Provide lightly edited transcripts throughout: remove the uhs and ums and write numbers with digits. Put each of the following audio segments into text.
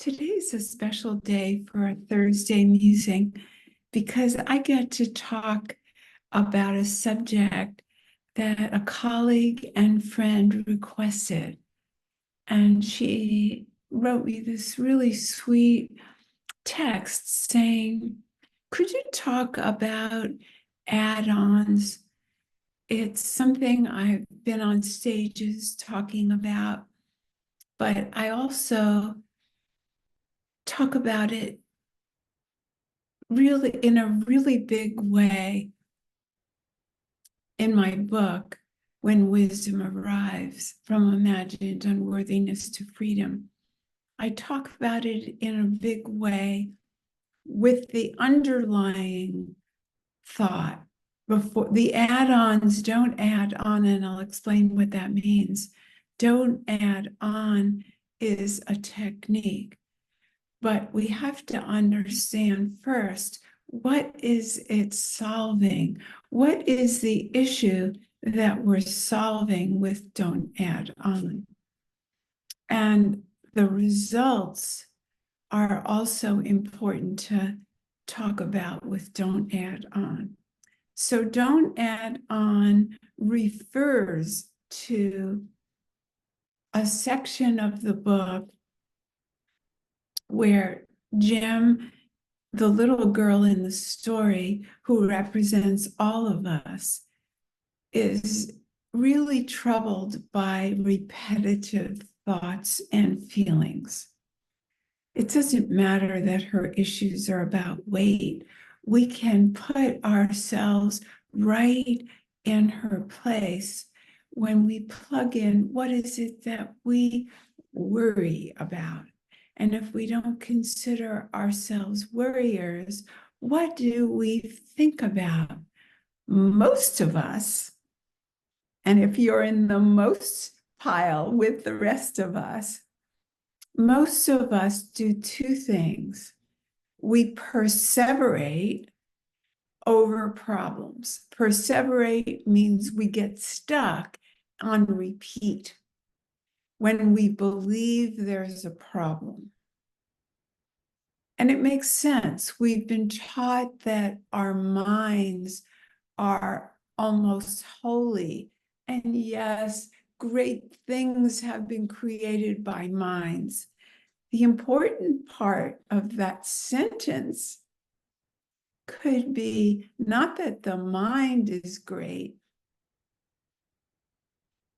Today's a special day for a Thursday Musing because I get to talk about a subject that a colleague and friend requested. And she wrote me this really sweet text saying, "Could you talk about add-ons? It's something I've been on stages talking about, but I also talk about it really in a really big way in my book, When Wisdom Arrives, From Imagined Unworthiness to Freedom." I talk about it in a big way with the underlying thought. Before the add-ons, don't add on, and I'll explain what that means. Don't add on is a technique. But we have to understand first, what is it solving? What is the issue that we're solving with don't add on? And the results are also important to talk about with don't add on. So don't add on refers to a section of the book where Jim, the little girl in the story who represents all of us, is really troubled by repetitive thoughts and feelings. It doesn't matter that her issues are about weight. We can put ourselves right in her place when we plug in what is it that we worry about. And if we don't consider ourselves worriers, what do we think about? Most of us, and if you're in the most pile with the rest of us, most of us do two things. We perseverate over problems. Perseverate means we get stuck on repeat when we believe there's a problem. And it makes sense. We've been taught that our minds are almost holy. And yes, great things have been created by minds. The important part of that sentence could be not that the mind is great,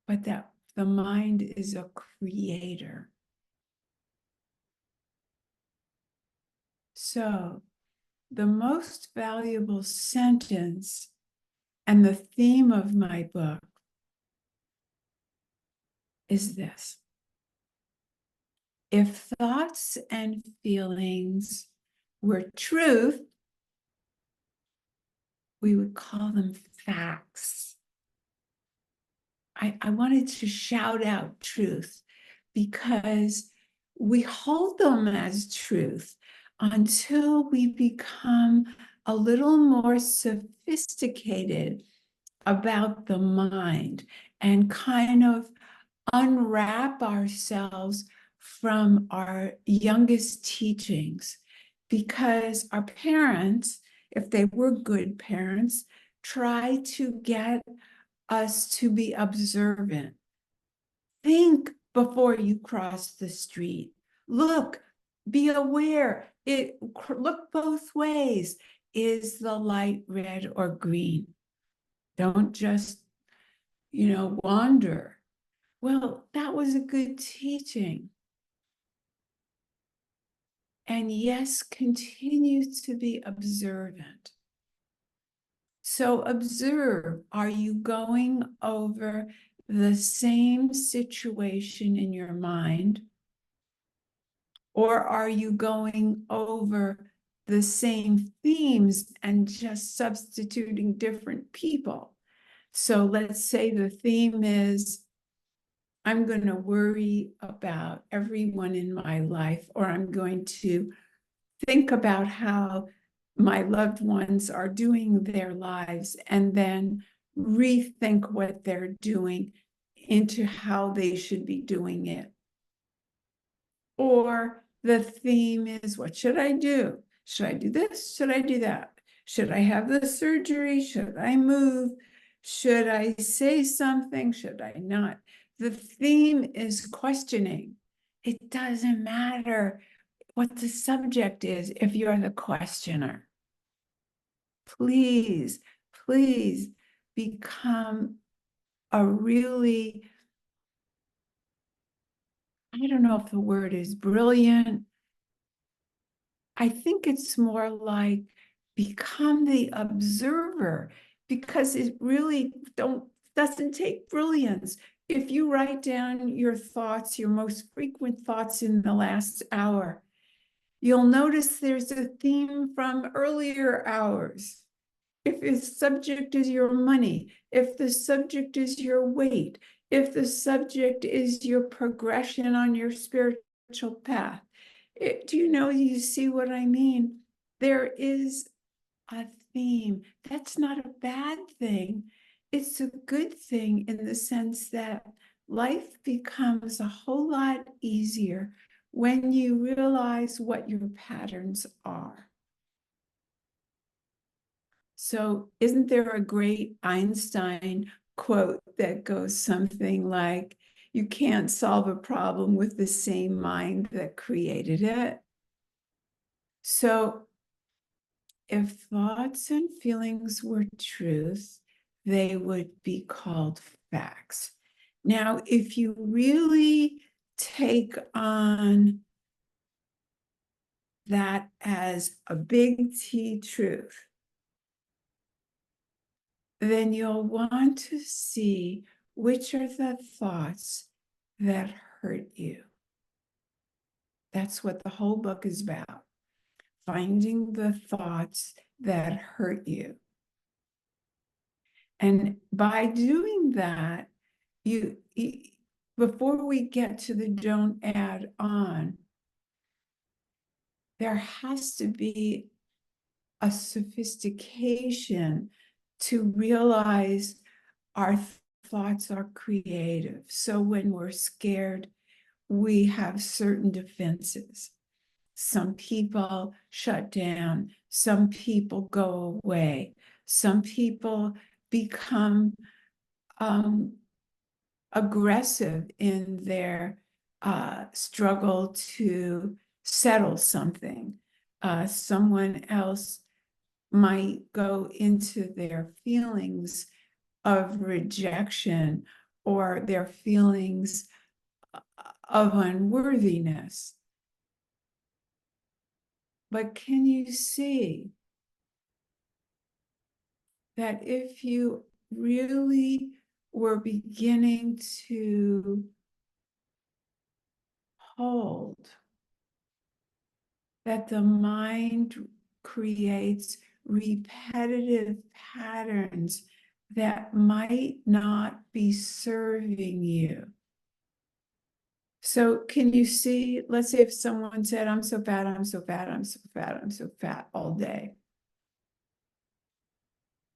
but that the mind is a creator. So the most valuable sentence and the theme of my book is this: if thoughts and feelings were truth, we would call them facts. I wanted to shout out truth because we hold them as truth until we become a little more sophisticated about the mind and kind of unwrap ourselves from our youngest teachings, because our parents, if they were good parents, try to get us to be observant. Think before you cross the street. Look, be aware. Look both ways. Is the light red or green? Don't just, wander. Well, that was a good teaching. And yes, continue to be observant. So observe, are you going over the same situation in your mind? Or are you going over the same themes and just substituting different people? So let's say the theme is, I'm going to worry about everyone in my life, or I'm going to think about how my loved ones are doing their lives and then rethink what they're doing into how they should be doing it. Or The theme is, what should I do? Should I do this? Should I do that? Should I have the surgery? Should I move? Should I say something? Should I not? The theme is questioning. It doesn't matter what the subject is if you're the questioner. Please, please become a really, I don't know if the word is brilliant. I think it's more like become the observer, because it really doesn't take brilliance. If you write down your thoughts, your most frequent thoughts in the last hour, you'll notice there's a theme from earlier hours. If the subject is your money, if the subject is your weight, if the subject is your progression on your spiritual path, do you see what I mean? There is a theme. That's not a bad thing. It's a good thing in the sense that life becomes a whole lot easier when you realize what your patterns are. So, isn't there a great Einstein quote that goes something like, you can't solve a problem with the same mind that created it? So, if thoughts and feelings were truth, they would be called facts. Now, if you really take on that as a big T truth, then you'll want to see which are the thoughts that hurt you. That's what the whole book is about, finding the thoughts that hurt you. And by doing that, before we get to the don't add on, there has to be a sophistication to realize our thoughts are creative. So when we're scared, we have certain defenses. Some people shut down, some people go away, some people become aggressive in their struggle to settle something. Someone else might go into their feelings of rejection or their feelings of unworthiness. But can you see that if you really were beginning to hold that the mind creates repetitive patterns that might not be serving you? So can you see, let's say if someone said, I'm so fat, I'm so fat, I'm so fat, I'm so fat all day.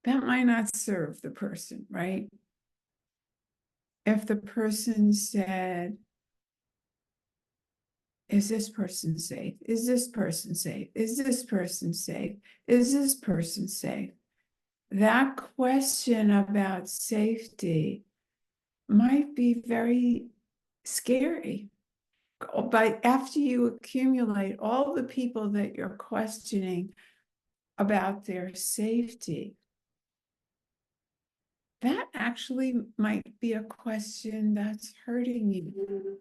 That might not serve the person, right? If the person said, is this person safe? Is this person safe? Is this person safe? Is this person safe? That question about safety might be very scary. But after you accumulate all the people that you're questioning about their safety, that actually might be a question that's hurting you.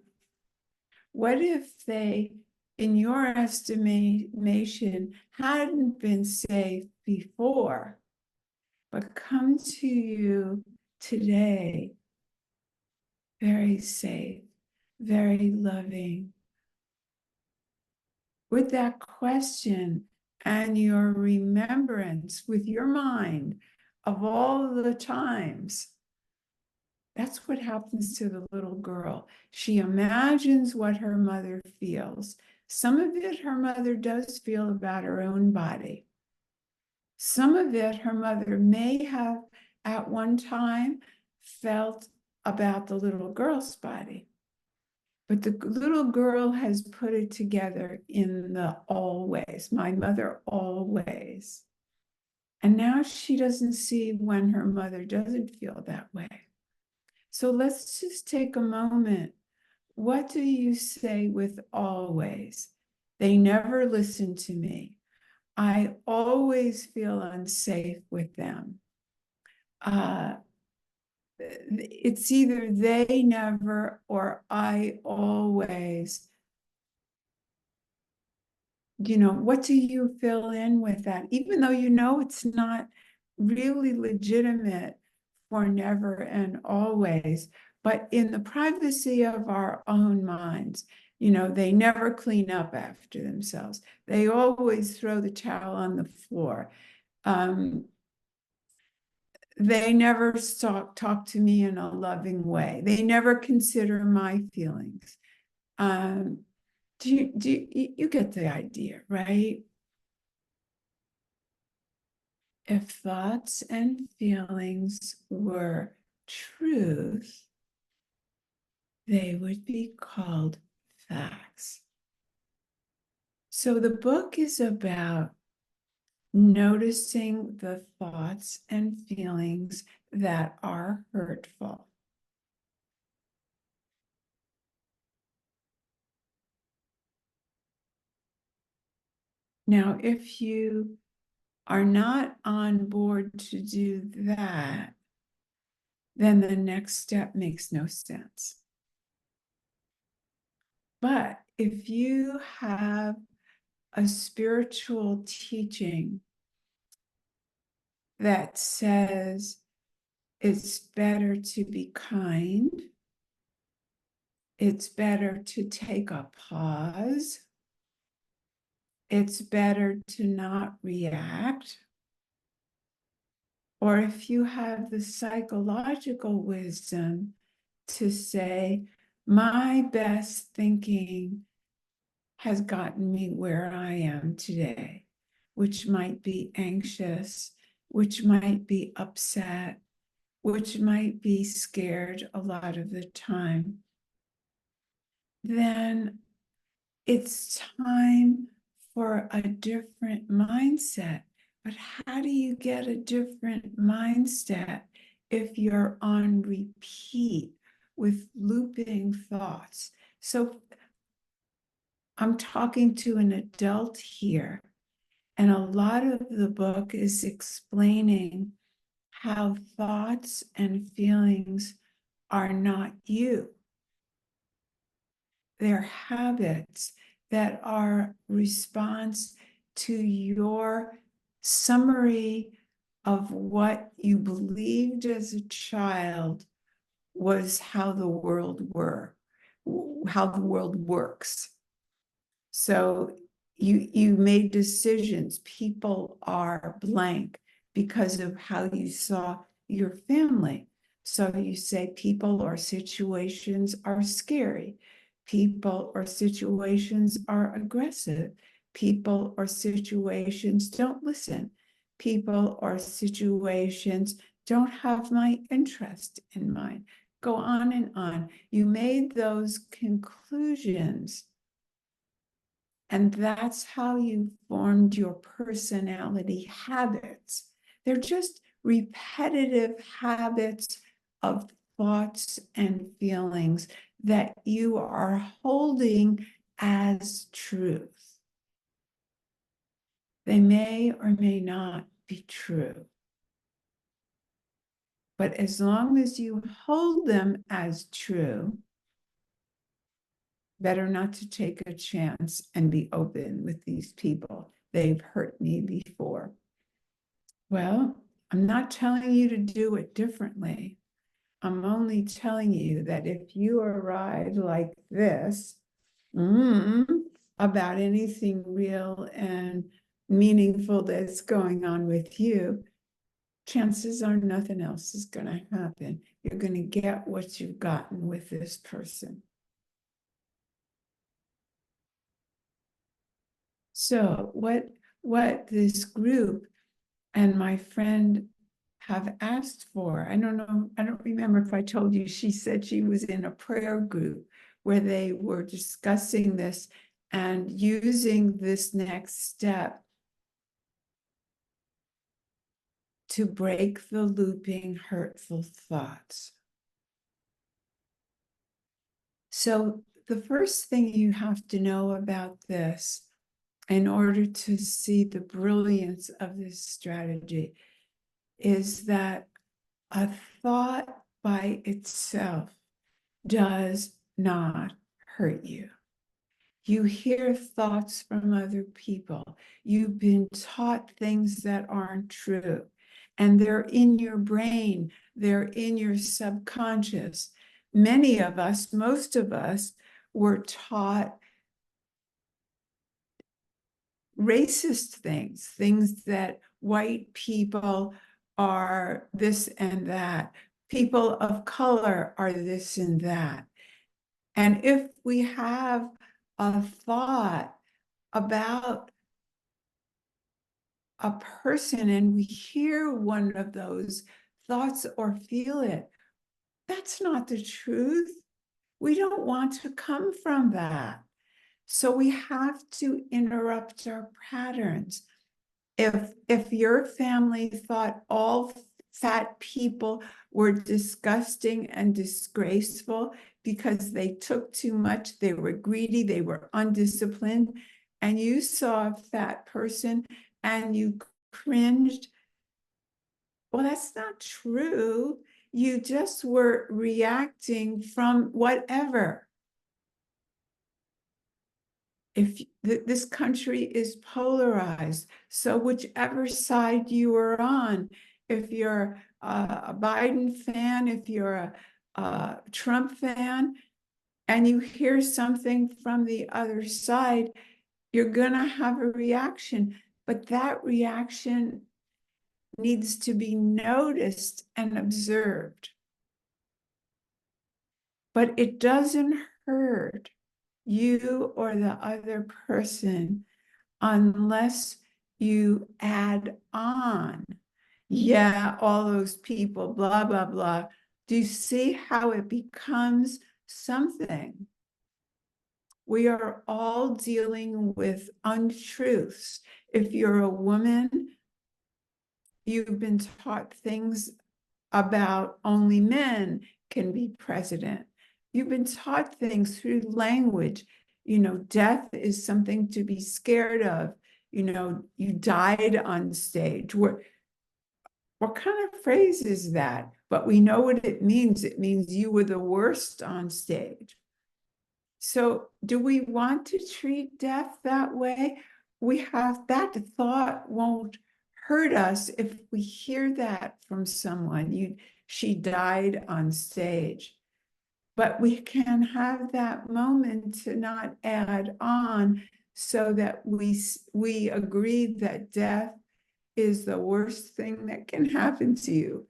What if they, in your estimation, hadn't been safe before, but come to you today very safe, very loving? With that question and your remembrance with your mind of all the times, that's what happens to the little girl. She imagines what her mother feels. Some of it her mother does feel about her own body. Some of it her mother may have at one time felt about the little girl's body. But the little girl has put it together in the always, my mother always. And now she doesn't see when her mother doesn't feel that way. So let's just take a moment. What do you say with always? They never listen to me. I always feel unsafe with them. It's either they never or I always. What do you fill in with that? Even though it's not really legitimate for never and always, but in the privacy of our own minds, they never clean up after themselves. They always throw the towel on the floor. They never talk to me in a loving way. They never consider my feelings. You get the idea, right? If thoughts and feelings were truth, they would be called facts. So the book is about noticing the thoughts and feelings that are hurtful. Now, if you are not on board to do that, then the next step makes no sense. But if you have a spiritual teaching that says it's better to be kind, it's better to take a pause, it's better to not react, or if you have the psychological wisdom to say, my best thinking has gotten me where I am today, which might be anxious, which might be upset, which might be scared a lot of the time, then it's time for a different mindset. But how do you get a different mindset if you're on repeat with looping thoughts? So I'm talking to an adult here, and a lot of the book is explaining how thoughts and feelings are not you. They're habits that are response to your summary of what you believed as a child was how the world works. So you made decisions. People are blank because of how you saw your family. So you say people or situations are scary. People or situations are aggressive. People or situations don't listen. People or situations don't have my interest in mind. Go on and on. You made those conclusions, and that's how you formed your personality habits. They're just repetitive habits of thoughts and feelings that you are holding as truth. They may or may not be true. But as long as you hold them as true, better not to take a chance and be open with these people. They've hurt me before. Well, I'm not telling you to do it differently. I'm only telling you that if you arrive like this about anything real and meaningful that's going on with you, chances are nothing else is going to happen. You're going to get what you've gotten with this person. So what this group and my friend have asked for, I don't know, I don't remember if I told you, she said she was in a prayer group where they were discussing this and using this next step to break the looping hurtful thoughts. So the first thing you have to know about this, in order to see the brilliance of this strategy, is that a thought by itself does not hurt you. You hear thoughts from other people. You've been taught things that aren't true, and they're in your brain, they're in your subconscious. Many of us, most of us, were taught racist things, things that white people are this and that, people of color are this and that. And if we have a thought about a person and we hear one of those thoughts or feel it, that's not the truth. We don't want to come from that. So we have to interrupt our patterns. If your family thought all fat people were disgusting and disgraceful because they took too much, they were greedy, they were undisciplined, and you saw a fat person and you cringed, well, that's not true. You just were reacting from whatever. If this country is polarized, so whichever side you are on, if you're a Biden fan, if you're a Trump fan, and you hear something from the other side, you're gonna have a reaction, but that reaction needs to be noticed and observed. But it doesn't hurt you or the other person unless you add on. Yeah, all those people, blah, blah, blah. Do you see how it becomes something? We are all dealing with untruths. If you're a woman, you've been taught things about only men can be president. You've been taught things through language. You know, death is something to be scared of. You know, you died on stage. What kind of phrase is that? But we know what it means. It means you were the worst on stage. So do we want to treat death that way? We have that thought won't hurt us if we hear that from someone. She died on stage. But we can have that moment to not add on so that we agree that death is the worst thing that can happen to you.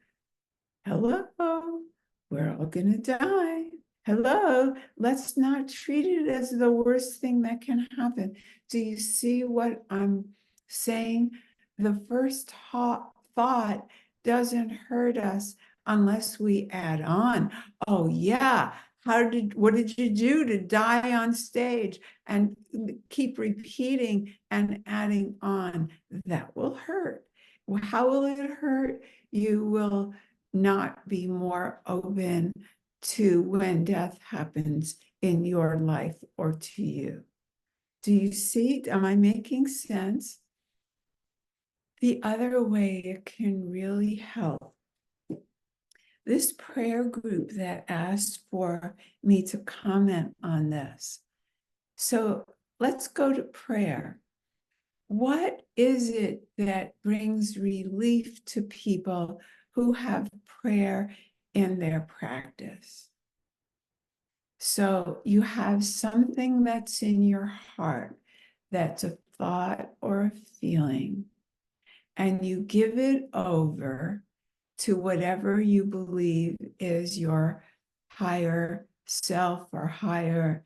Hello, we're all gonna die. Hello, let's not treat it as the worst thing that can happen. Do you see what I'm saying? The first thought doesn't hurt us unless we add on. Oh yeah, what did you do to die on stage? And keep repeating and adding on. That will hurt. How will it hurt? You will not be more open to when death happens in your life or to you. Do you see? Am I making sense? The other way it can really help, this prayer group that asked for me to comment on this. So let's go to prayer. What is it that brings relief to people who have prayer in their practice? So you have something that's in your heart, that's a thought or a feeling, and you give it over to whatever you believe is your higher self or higher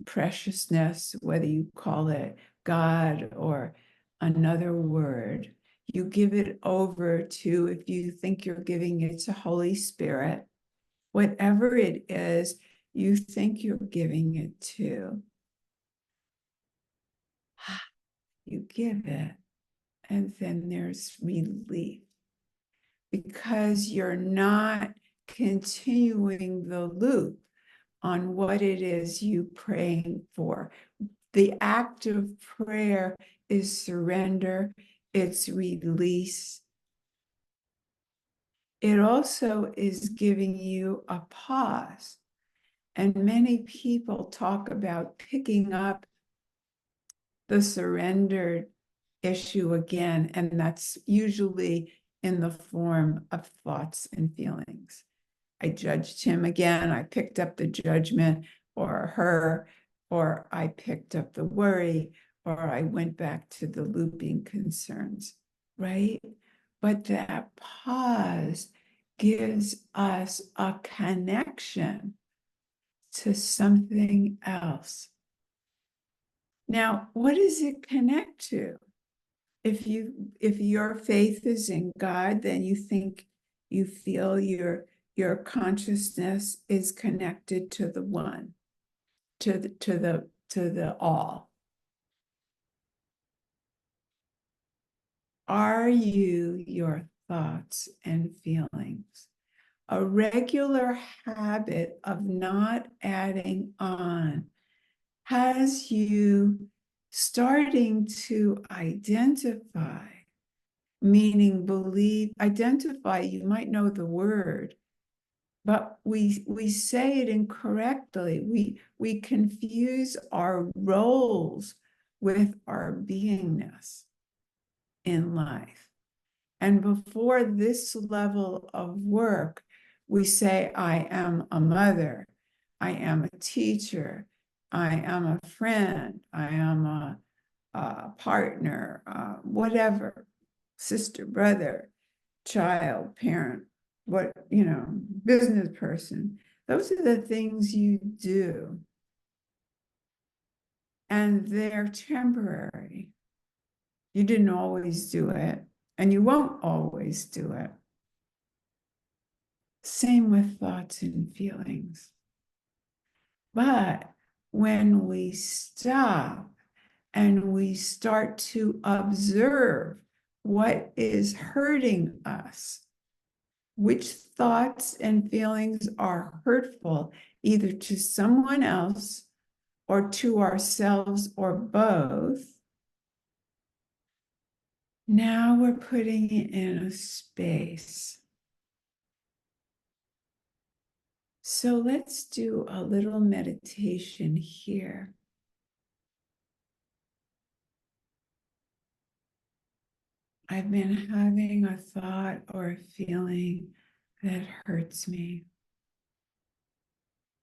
preciousness, whether you call it God or another word. You give it over to, if you think you're giving it to Holy Spirit, whatever it is, you think you're giving it to. You give it, and then there's relief because you're not continuing the loop on what it is you praying for. The act of prayer is surrender, it's release. It also is giving you a pause. And many people talk about picking up the surrendered issue again, and that's usually in the form of thoughts and feelings. I judged him again, I picked up the judgment, or her, or I picked up the worry, or I went back to the looping concerns, right? But that pause gives us a connection to something else. Now, what does it connect to? If your faith is in God, then you feel your consciousness is connected to the one, to the all. Are you your thoughts and feelings? A regular habit of not adding on has you starting to identify, meaning identify, you might know the word, but we say it incorrectly. We confuse our roles with our beingness in life. And before this level of work, we say, I am a mother, I am a teacher, I am a friend, I am a partner, whatever, sister, brother, child, parent, business person. Those are the things you do. And they're temporary. You didn't always do it, and you won't always do it. Same with thoughts and feelings. But when we stop and we start to observe what is hurting us, which thoughts and feelings are hurtful, either to someone else or to ourselves or both, now we're putting it in a space. So let's do a little meditation here. I've been having a thought or a feeling that hurts me,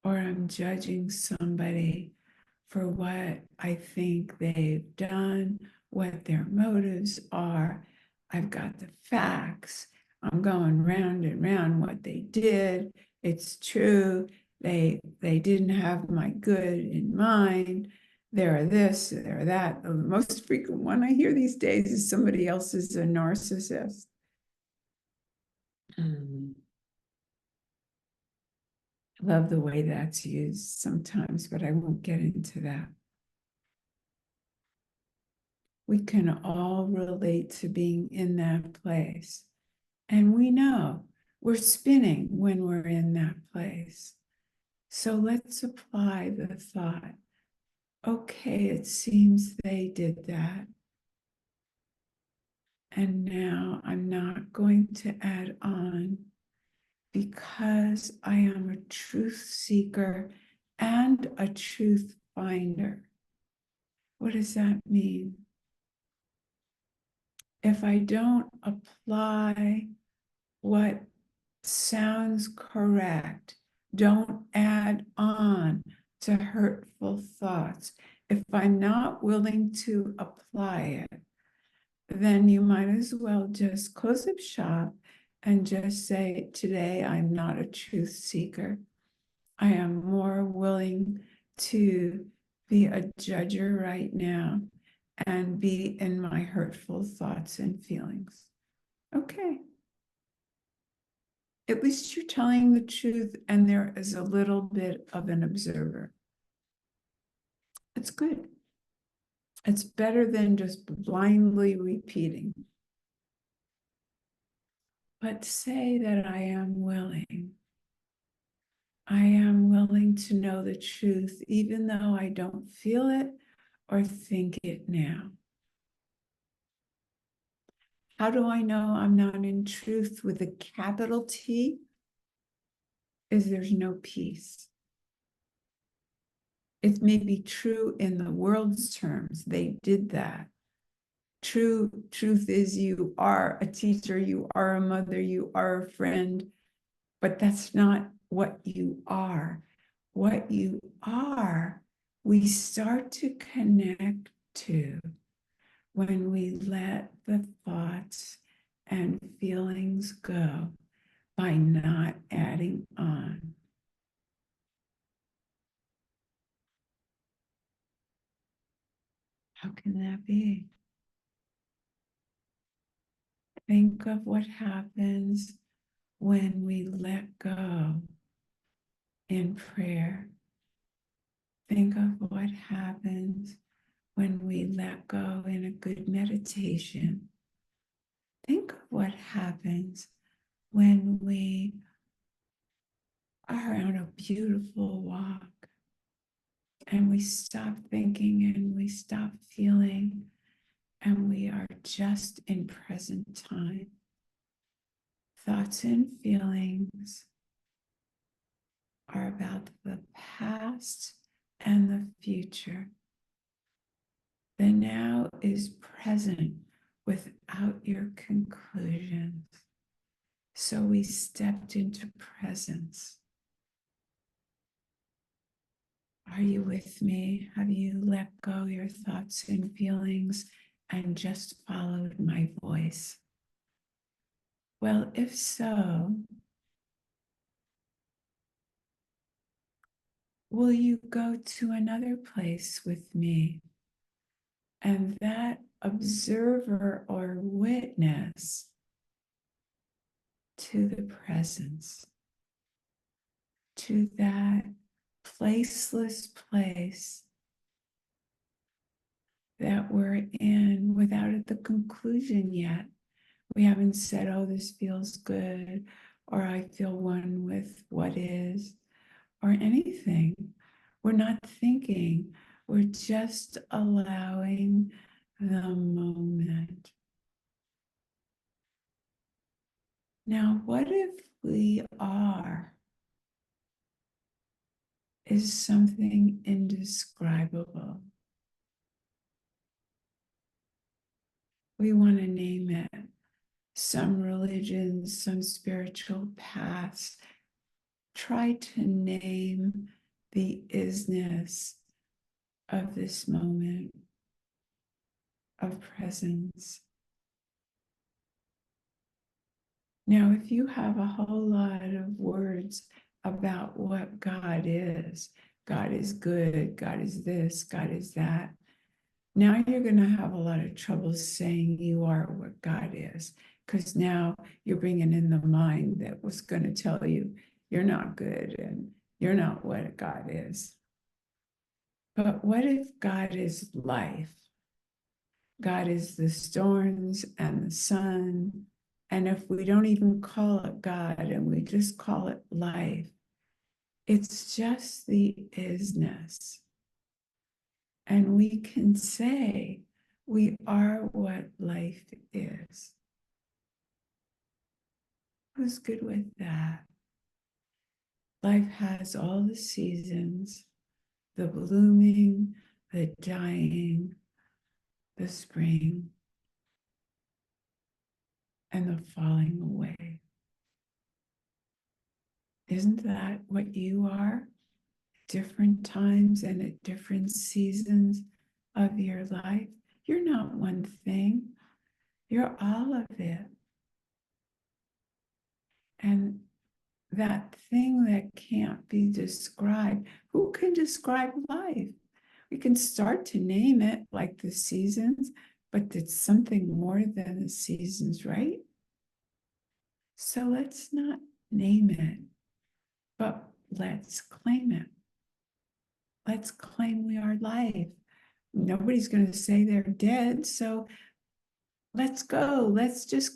or I'm judging somebody for what I think they've done, what their motives are. I've got the facts. I'm going round and round what they did. It's true. They didn't have my good in mind. They're this, they're that. The most frequent one I hear these days is somebody else is a narcissist. I love the way that's used sometimes, but I won't get into that. We can all relate to being in that place. And we know we're spinning when we're in that place. So let's apply the thought. Okay, it seems they did that. And now I'm not going to add on because I am a truth seeker and a truth finder. What does that mean? If I don't apply what sounds correct, don't add on to hurtful thoughts. If I'm not willing to apply it, then you might as well just close up shop and just say, today I'm not a truth seeker. I am more willing to be a judger right now and be in my hurtful thoughts and feelings. Okay. At least you're telling the truth, and there is a little bit of an observer. It's good. It's better than just blindly repeating. But say that I am willing. I am willing to know the truth, even though I don't feel it or think it now. How do I know I'm not in truth with a capital T? Is there's no peace. It may be true in the world's terms. They did that. Truth is you are a teacher, you are a mother, you are a friend, but that's not what you are. What you are, we start to connect to when we let the thoughts and feelings go by not adding on. How can that be? Think of what happens when we let go in prayer. Think of what happens when we let go in a good meditation. Think of what happens when we are on a beautiful walk and we stop thinking and we stop feeling and we are just in present time. Thoughts and feelings are about the past and the future. The now is present without your conclusions. So we stepped into presence. Are you with me? Have you let go your thoughts and feelings and just followed my voice? Well, if so, will you go to another place with me? And that observer or witness to the presence, to that placeless place that we're in without the conclusion yet. We haven't said, oh, this feels good, or I feel one with what is, or anything. We're not thinking, we're just allowing the moment. Now, what if we are is something indescribable? We want to name it. Some religions, some spiritual paths try to name the isness of this moment of presence. Now, if you have a whole lot of words about what God is good, God is this, God is that, now you're going to have a lot of trouble saying you are what God is, because now you're bringing in the mind that was going to tell you you're not good and you're not what God is. But what if God is life? God is the storms and the sun. And if we don't even call it God and we just call it life, it's just the isness. And we can say we are what life is. Who's good with that? Life has all the seasons, the blooming, the dying, the spring, and the falling away. Isn't that what you are? Different times and at different seasons of your life. You're not one thing, you're all of it. And that thing that can't be described, who can describe life? We can start to name it like the seasons, but it's something more than the seasons, right? So let's not name it, but let's claim it. Let's claim we are life. Nobody's going to say they're dead, so let's go. Let's just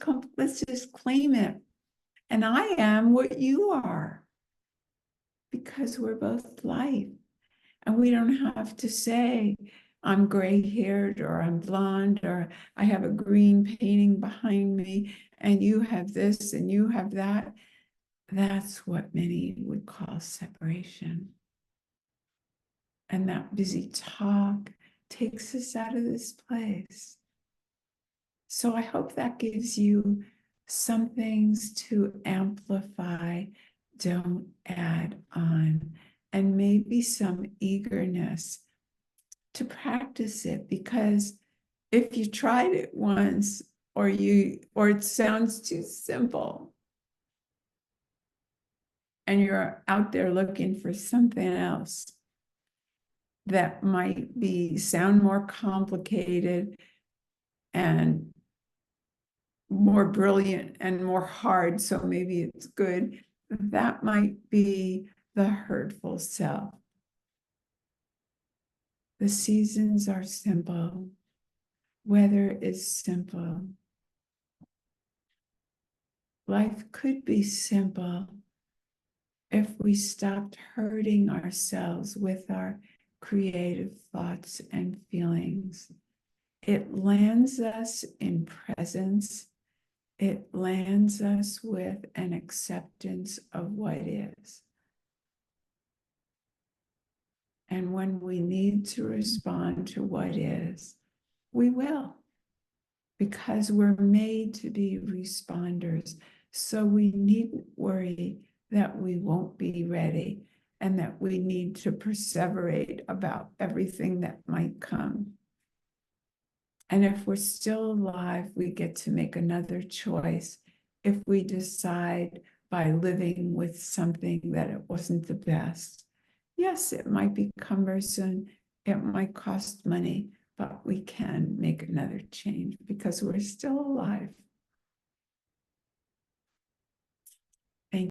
claim it. And I am what you are, because we're both life. And we don't have to say, I'm gray-haired, or I'm blonde, or I have a green painting behind me, and you have this and you have that. That's what many would call separation. And that busy talk takes us out of this place. So I hope that gives you some things to amplify, don't add on, and maybe some eagerness to practice it, because if you tried it once, or it sounds too simple, and you're out there looking for something else that might sound more complicated and more brilliant and more hard, so maybe it's good, that might be the hurtful self. The seasons are simple. Weather is simple. Life could be simple if we stopped hurting ourselves with our creative thoughts and feelings. It lands us in presence. It lands us with an acceptance of what is. And when we need to respond to what is, we will, because we're made to be responders. So we needn't worry that we won't be ready and that we need to perseverate about everything that might come. And if we're still alive, we get to make another choice if we decide by living with something that it wasn't the best. Yes, it might be cumbersome, it might cost money, but we can make another change because we're still alive.